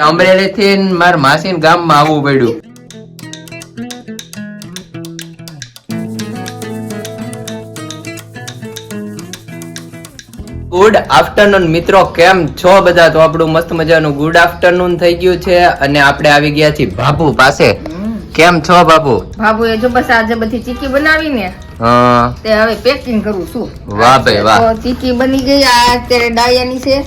અમરેલી થી માર માસી ગામમાં આવવું પડ્યું. ગુડ આફ્ટરનૂન મિત્રો, કેમ છો બધા? તો આપણું મસ્ત મજાનું ગુડ આફ્ટરનૂન થઈ ગયું છે અને આપણે આવી ગયા છીએ બાબુ પાસે. કેમ છો બાબુ? બાબુ એ જો બસ આજે બધી ચીકી બનાવી ને તે હવે પેકિંગ કરું છું. વાહ ભાઈ વાહ. તો ચીકી બની ગઈ. આ અત્યારે ડાયાની છે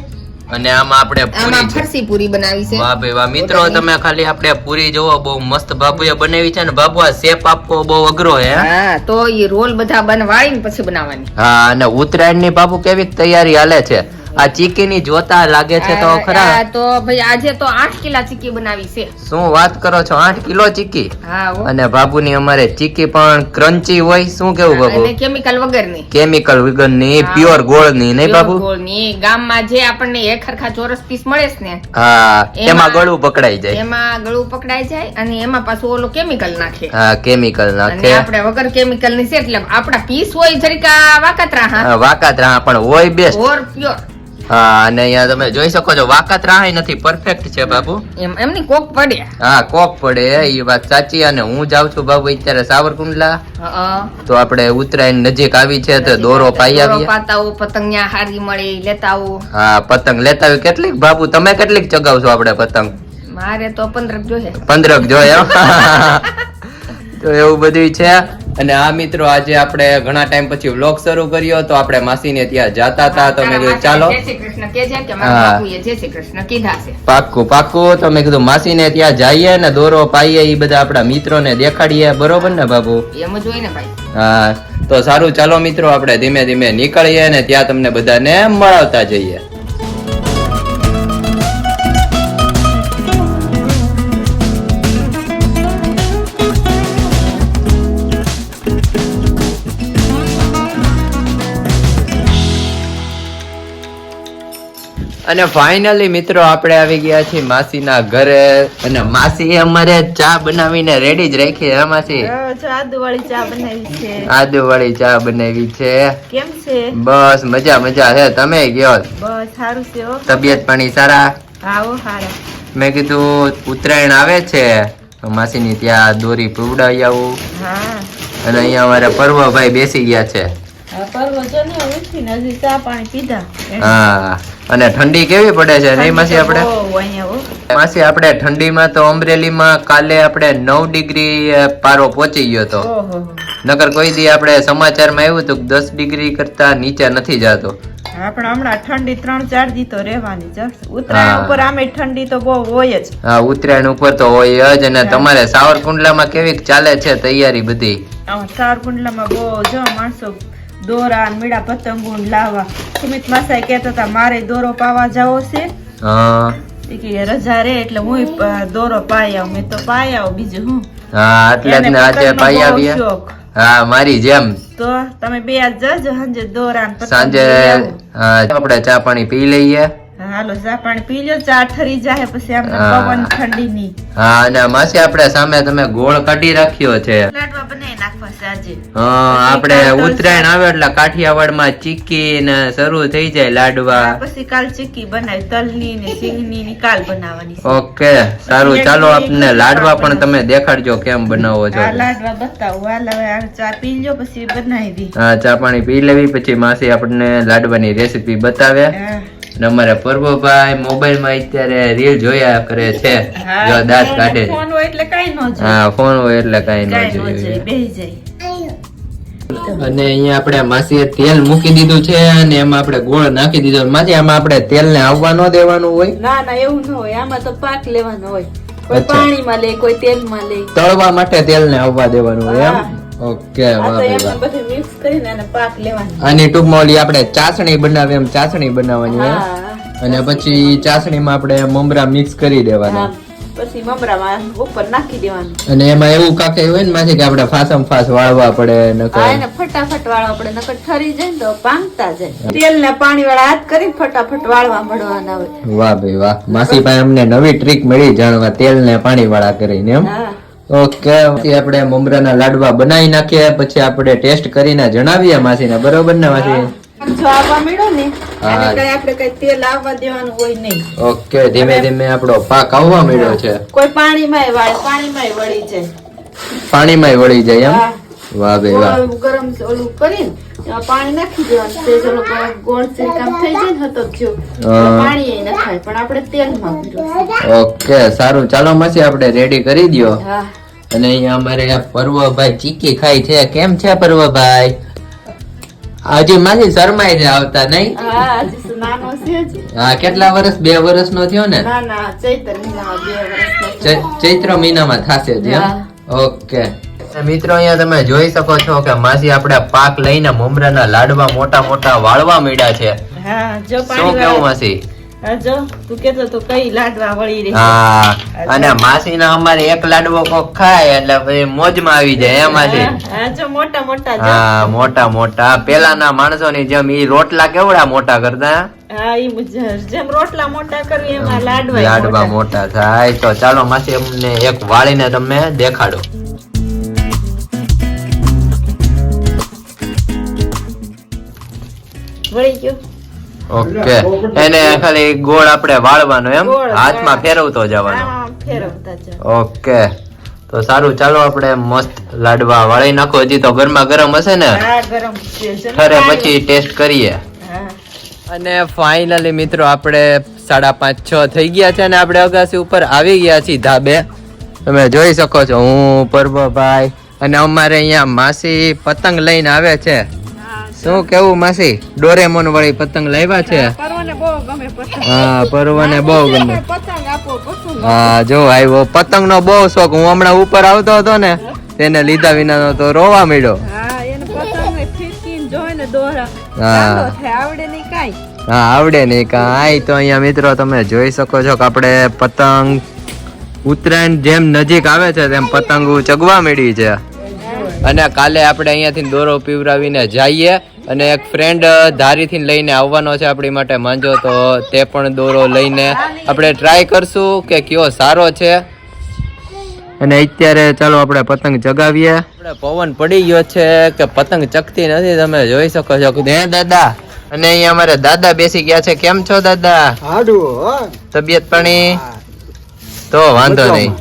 અને આમાં આપણે પૂરી છે. ફરસી પૂરી બનાવી છે. વાહ ભાઈ વાહ. મિત્રો તમે ખાલી આપણે પૂરી જોવો, બહુ મસ્ત બાબુએ બનાવી છે ને. બાબુ આ શેપ આપવો બહુ અઘરો હે. હા, તો એ રોલ બધા બનાવીને પછી બનાવવાની. હા, અને ઉત્તરાયણ ની બાબુ કેવી તૈયારી હાલે છે? આ ચીકી ની જોતા લાગે છે તો ખરા. તો ભાઈ આજે તો 8 કિલો ચીકી બનાવી છે. શું વાત કરો છો? 8 કિલો ચીકી? હા. અને બાબુ ની અમારે ચીકી પણ ક્રન્ચી હોય. શું કેવું બાબુ? અને કેમિકલ વગરની. કેમિકલ વગરની, પ્યોર ગોળ ની, નહીં બાબુ? ગોળની. ગામમાં જે આપણને એક ખરખા ચોરસ પીસ મળે છે ને, હા, એમાં ગળું પકડાઈ જાય. એમાં ગળું પકડાઈ જાય અને એમાં પાછું ઓલો કેમિકલ નાખે. હા, કેમિકલ નાખે. અને આપણે વગર કેમિકલ ની છે એટલે આપડા પીસ હોય જરીકા વાકાતરા. હા, વાકાતરા પણ હોય બેસ્ટ. ઓર પ્યોર. હા, અને અહીંયા તમે જોઈ શકો છો વાકાતરા નથી, પરફેક્ટ છે બાબુ. એમની કોક પડે. હા, કોક પડે એ વાત સાચી. અને હું જાઉં છું બાબુ અત્યારે સાવરકુંડલા. તો આપણે ઉત્તરાયણ નજીક આવી છે તો દોરો પાઈ આવીએ. પાતાઓ પતંગ ન્યા હારી મળે લેતા આવો. હા, પતંગ લેતા આવી. કેટલીક બાબુ તમે કેટલીક ચગાવશો આપણે પતંગ? મારે તો 15 જોઈએ. 15 જોઈએ. તો એવું બધું છે. અને આ મિત્રો આજે આપણે ઘણા ટાઈમ પછી વ્લોગ શરૂ કર્યો તો આપણે માસીને ત્યાં જાતા હતા. તો મેં કીધું ચાલો જય શ્રી કૃષ્ણ કહેજે કે મારા બાપુએ જય શ્રી કૃષ્ણ કીધા છે. પાક્કું પાક્કું. તો મેં કીધું માસીને ત્યાં જઈએ ને દોરો પાઈએ, એ બધા આપણા મિત્રોને દેખાડીએ. બરોબર ને બાબુ? એમ જ હોય ને ભાઈ. હા, તો સારું ચાલો મિત્રો આપણે ધીમે ધીમે નીકળીએ ને ત્યાં તમને બધાને મળાવતા જઈએ. અને ફાઇનલી મિત્રો આપણે આવી ગયા છીએ માસીના ઘરે. અને માસી અમારે ચા બનાવીને રેડી જ રાખી. હે માસી? આદુવાળી ચા બનાવી છે. આદુવાળી ચા બનાવી છે. કેમ છે? બસ મજા મજા છે. તમે ગયો? બસ સારું છે. તબિયત પાણી સારા? આવો સારા. મેં કીધું ઉત્તરાયણ આવે છે, માસીની ત્યાં દોરી પીવડાવી આવું. હા. અને અહીંયા અમારે પર્વભાઈ બેસી ગયા છે. હા, અને ઠંડી કેવી પડે છે નહીં માસી? આપણે માસી આપણે ઠંડીમાં તો અમરેલીમાં કાલે આપણે 9 ડિગ્રી પારો પહોંચી ગયો હતો. નકર કોઈ દી આપણે સમાચારમાં આવ્યું હતું 10 ડિગ્રી કરતા નીચે નથી જતો. આપણે હમણાં ઠંડી 3-4 દી તો રહેવાની છે. ઉત્તરાયણ ઉપર આમે ઠંડી તો બહુ હોય જ. હા, ઉત્તરાયણ ઉપર તો હોય જ. અને તમારે સાવરકુંડલામાં કેવી ચાલે છે તૈયારી બધી? સાવરકુંડલામાં બહુ જો માણસો દોરા મીડા પતંગો લાવવા. સુમિત માસાએ કહેતા હતા મારે દોરો પાવા જાવો છે. હા, રજા રે એટલે હું દોરો પાઈ આવું. મેં તો પાઈ આવું, બીજું હું. હા, એટલે જ ને આજે પાઈ આવીએ. હા, મારી જેમ. તો તમે બે આજ જજો સાંજે દોરા સાંજે. હા, આપણે ચા પાણી પી લઈએ. હાલો, ચા પાણી પી લો. ચા ઠરી જાય પછી આપણે પવન ઠંડી ની. હા, અને માસી આપણે સામે તમે ગોળ કાઢી રાખ્યો છે. લાડવા બનાવી નાખવા છે આજે. હા, આપણે ઉત્તરાયણ આવે એટલે કાઠિયાવાડમાં ચીકી ને શરૂ થઈ જાય લાડવા. પછી કાલ ચીકી બનાવી, તલની ને સિંગની ની કાલ બનાવવાની. ઓકે, સારું ચાલો આપને લાડવા પણ તમે દેખાડજો કેમ બનાવો છો. લાડવા બતાવો. હાલ હવે ચા પી લો પછી બનાવી. હા, ચા પાણી પી લેવી પછી માસી આપણને લાડવાની રેસીપી બતાવે. અમારે પર્વભાઈ મોબાઈલ માં અત્યારે રીલ જોયા કરે છે. જો દાંત કાઢે. ફોન હોય એટલે કઈ ન જોઈએ. હા, ફોન હોય એટલે કઈ ન જોઈએ. બેહી જાય. અને અહીંયા આપણે માસીએ તેલ મૂકી દીધું છે અને એમાં આપણે ગોળ નાખી દીધો. માસી આમાં આપણે તેલ ને આવવા ન દેવાનું હોય? ના ના, એવું ન હોય. આમાં તો પાક લેવાનો હોય. કોઈ પાણીમાં લે, કોઈ તેલમાં લે. તળવા માટે તેલ ને આવવા દેવાનું હોય એમ? ઓકે, બધું મિક્સ કરીને અને પાક લેવાનો. આની ટૂંકમાં ઓલી આપણે ચાસણી બનાવે એમ ચાસણી બનાવવાની. અને પછી ચાસણીમાં આપણે મમરા મિક્સ કરી દેવાના. પછી મમરામાં ઉપર નાખી દેવાનું. અને એમાં એવું કાકે હોય ને માસી કે આપણે ફાસમ ફાસ વાળવા પડે નકર. હા, એને ફટાફટ વાળવા પડે નકર ઠરી જાય ને તો પાંગતા જાય. તેલ ને પાણી વાળા હાથ કરી ફટાફટ વાળવા મળવાના હોય. વાહ ભાઈ વાહ. માસી પાસે અમને નવી ટ્રીક મળી જાણવા, તેલ ને પાણી વાળા કરીને એમ. ઓકે, પછી આપણે મમરાના લાડવા બનાવી નાખીએ પછી આપણે ટેસ્ટ કરીને જણાવીએ માસીને. બરોબર ને માસી? જો આવવા મળ્યો ને હા. અને કઈ આપણે કઈ તેલ આવવા દેવાનું હોય નહીં. ઓકે, ધીમે ધીમે આપણો પાક આવવા મળ્યો છે. કોઈ પાણીમાંય વાળે, પાણીમાંય વળી જાય. પાણીમાં વળી જાય એમ. હા. વાહ ભાઈ વાહ. ગોળ ગરમ ઓલું કરીને એમાં પાણી નાખી દેવાનું. તે ચલો ગોળ સિરકામ થઈ જાય ને હતક જેવું. એટલે પાણી એ નખાય પણ આપણે તેલમાં ભર્યું. ઓકે, સારું, ચાલો માસી આપણે રેડી કરી દ્યો. હા. અને અહીંયા અમારે પર્વભાઈ ચીકી ખાય છે. કેમ છે પર્વભાઈ? હજી માસી શરમાઈ છે આવતા નહીં? હા, હજી શું નાનો છે હજી. હા, કેટલા વર્ષ? 2 વર્ષનો થયો ને? ના ના, ચૈત્ર મહિનામાં 2 વર્ષનો. ચૈત્ર મહિનામાં થશે જ એમ? હા. ઓકે મિત્રો, અહીંયા તમે જોઈ શકો છો કે માસી આપણે પાક લઈને મમરાના લાડવા મોટા મોટા વાળવા માંડ્યા છે. હા, જો શું પાણી કેવું માસી? હા, જો તું કેતો તો કઈ લાડવા વળી રહી. હા, અને માસી ના અમારે એક લાડવો કોક ખાય એટલે પછી મોજમાં આવી જાય એમ માસી. હા, જો મોટા મોટા જો. હા, મોટા મોટા પેલાના માણસોની જેમ ઈ રોટલા કેવડા મોટા કરતા. હા, ઈ જેમ રોટલા મોટા કરવી એમાં લાડવા લાડવા મોટા થાય. તો ચાલો માસી અમને એક વાળીને તમે દેખાડો. વળી ગયો. ઓકે, એને ખાલી ગોળ આપણે વાળવાનો એમ, ગોળ, હાથમાં હા. ફેરવતો જવાનો. હા, ફેરવતા જાઓ. ઓકે, તો સારું, ચાલો આપણે મસ્ત લાડવા વાળી નાખો. હજી તો ગરમા ગરમ હશે ને? હા, ગરમ છે. ખરે પછી ટેસ્ટ કરીએ. હા. અને ફાઇનલી મિત્રો આપણે 5:30 6 થઈ ગયા છે અને આપણે અગાસી ઉપર આવી ગયા છીએ ધાબે. તમે જોઈ શકો છો, હું પર્વભાઈ અને અમારે અહીંયા માસી પતંગ લઈને આવે છે. શું કેવું માસી? ડોરેમોન વાળી પતંગ લાવ્યા છે. પર્વને બહુ ગમે પતંગ. હા, પર્વને બહુ ગમે. પતંગ આપો પસંદ. હા, જો આવ્યો પતંગ નો બહુ શોખ. હું હમણાં ઉપર આવતો હતો ને તેને લીધા વિના તો રોવા મળ્યો. હા, એને પતંગ ને ફીરકીને જોઈને દોરા હા. ચાલો થાય, આવડે નહીં કાઈ. હા, આવડે નહીં કાંઈ. તો અહીંયા મિત્રો તમે જોઈ શકો છો કે આપણે પતંગ ઉત્તરાયણ જેમ નજીક આવે છે તેમ પતંગ ચગવા મળી છે. અને કાલે આપણે અહીંયાથી દોરો પીવરાવીને જઈએ અને એક ફ્રેન્ડ ધારીથી લઈને આવવાનો છે આપણી માટે માંજો, તો તે પણ દોરો લઈને આપણે ટ્રાય કરશું કે કયો સારો છે. અને અત્યારે ચાલો આપણે પતંગ ચગાવીએ. આપણે પવન પડી ગયો છે કે પતંગ ચગતી નથી, તમે જોઈ શકો છો. હે દાદા, અને અહીંયા અમારે દાદા બેસી ગયા છે. કેમ છો દાદા? તબિયત પાણી? તો વાંધો નહીં.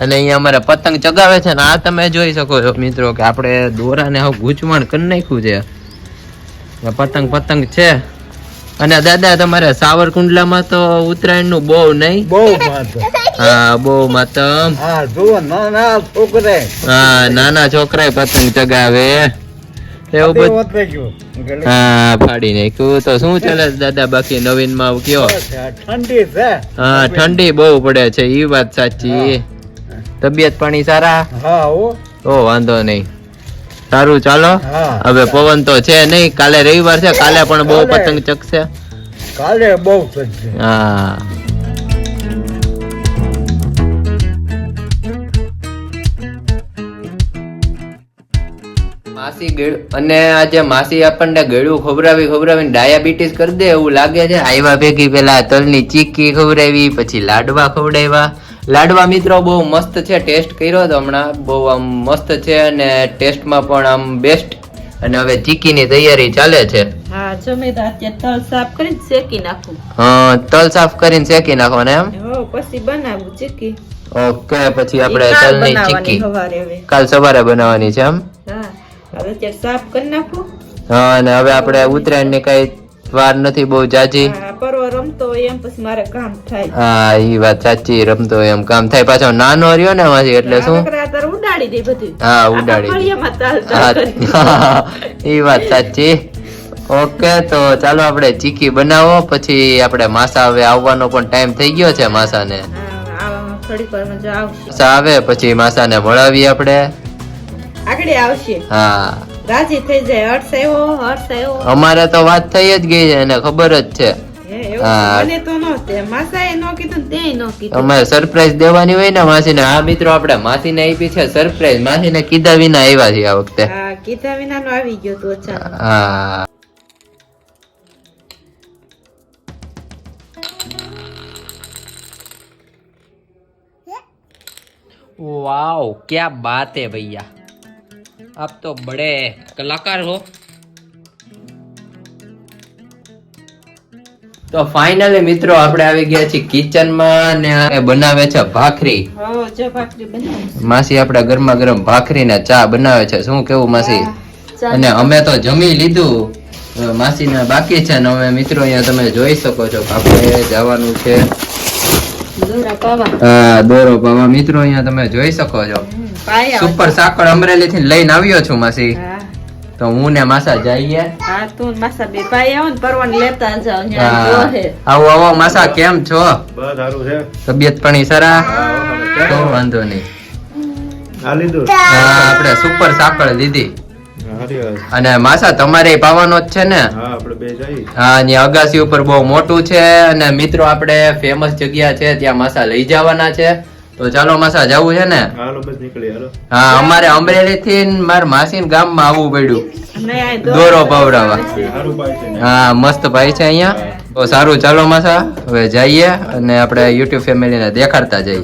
અને અહીંયા અમારે પતંગ ચગાવે છે ને આ તમે જોઈ શકો છો મિત્રો કે આપણે દોરાને હવે ગૂંચવણ કરી નાખ્યું છે. પતંગ પતંગ છે. અને દાદા તમારે સાવરકુંડલામાં તો ઉત્તરાયણ નું બહુ નહીં? હા, બહુ માતમ. હા, નાના છોકરા પતંગ ચગાવે એવું બધું. હા, ફાડી નાખ્યું. તો શું ચાલે દાદા બાકી નવીન માં કયો? ઠંડી છે. હા, ઠંડી બહુ પડે છે, ઈ વાત સાચી. તબિયત પાણી સારા? હા, ઓ વાંધો નહીં. સારું, ચાલો. હા. હવે પવન તો છે નહીં, કાલે રવિવાર છે, કાલે પણ બહુ પતંગ ચગશે. કાલે બહુ ચગશે. હા. માસી અને આજે માસી આપણને ગળ્યું ખવડાવીને ડાયાબિટીસ કરી દે એવું લાગે છે. આવ્યા ભેગી પેલા તલની ચીક્કી ખવડાવી, પછી લાડવા ખવડાવ્યા. લાડવા મિત્રો બહુ મસ્ત છે, ટેસ્ટ કર્યો તો હમણાં, બહુ આમ મસ્ત છે અને ટેસ્ટમાં પણ આમ બેસ્ટ. અને હવે ચીક્કીની તૈયારી ચાલે છે. હા, જો મેં તો અત્યારે તલ સાફ કરીને શેકી નાખું. હા, તલ સાફ કરીને શેકી નાખો ને એમ? હો, પછી બનાવું ચીક્કી. ઓકે, પછી આપણે ઈ કાલ તલની બનાવવાની ચીક્કી સવારે હવે. કાલ સવારે બનાવવાની છે એમ? હા, હવે અત્યારે સાફ કરી નાખું. હા, અને હવે આપણે ઉત્તરાયણની કઈ વાર નથી બહુ જાજી. હા, પર્વ રમતો હોય એમ પછી મારે કામ થાય. હા, ઈ વાત સાચી. રમતો એમ કામ થાય. પાછો નાનો રહ્યો ને માસી એટલે શું? અત્યારે ઉડાડી દે બધું. હા, ઉડાડી દે. ફળિયામાં તાલ કરી. હા, ઈ વાત સાચી. ઓકે, તો ચાલો આપણે ચીકી બનાવો, પછી આપણે માસા હવે આવવાનો પણ ટાઈમ થઈ ગયો છે માસાને. હા, થોડીક વારમાં જો આવશે. માસા આવે પછી માસાને મળાવીએ આપણે. આગળ આવશે. હા, રાજી થઈ જાય. હર્ષ આવ્યો. અમારે તો વાત થઈ જ ગઈ છે એને ખબર જ છે. હા. મને તો નહોતે, માસાએ નો કીધું તે નો કીધું. અમારે સરપ્રાઈઝ દેવાની હોય ને માસીને. હા મિત્રો, આપણે માસીને આપી છે સરપ્રાઈઝ. માસીને કીધા વિના આવ્યા છે આ વખતે. હા, કીધા વિનાનો આવી ગયો તો અચાનક. હા. वाओ, क्या बात है भैया, आप तो बड़े कलाकार हो. તો ફાઇનલી મિત્રો આપણે આવી ગયા છીએ કિચન માં ને આ બનાવે છે ભાખરી. હો જો ભાખરી બનાવી માસી આપણે ગરમા ગરમ ભાખરી ને ચા બનાવે છે. શું કેવું માસી? અને અમે તો જમી લીધું, માસી ને બાકી છે ને અમે મિત્રો અહીંયા તમે જોઈ શકો છો કે આપણે જવાનું છે દોરા પાવા દોરો પાવા. મિત્રો અહીંયા તમે જોઈ શકો છો પાયા સુપર સાકળ અમરેલી થી લઈને આવ્યો છું માસી. હા તો હું ને માસા જઈએ. હા તું માસા બે પાયા આવો ને પરવાન લેતા જાવ અહીંયા જોહે. આવો આવો માસા, કેમ છો? બસ સારું છે. તબિયત પાણી સારા? તો વાંધો નહીં. આ લીધું. આપણે સુપર સાકળ લીધી. હારી વાત. અને માસા તમારે પાવાનો જ છે ને? હા આપણે બે જઈએ. હા, અહીંયા અગાસી ઉપર બહુ મોટું છે અને મિત્રો આપણે ફેમસ જગ્યા છે ત્યાં માસા લઈ જવાના છે. તો ચાલો માસા જવું છે ને? હાલો બસ નીકળી હાલો. હા, અમારે અમરેલી થી મારા માસી ગામમાં આવવું પડ્યું નહીં આ દોરો પવડાવવા. સારું પાય છે ને. હા, મસ્ત ભાઈ છે અહીંયા. તો સારું, ચાલો માસા હવે જઈએ અને આપણે યુટ્યુબ ફેમિલીને દેખાડતા જઈએ.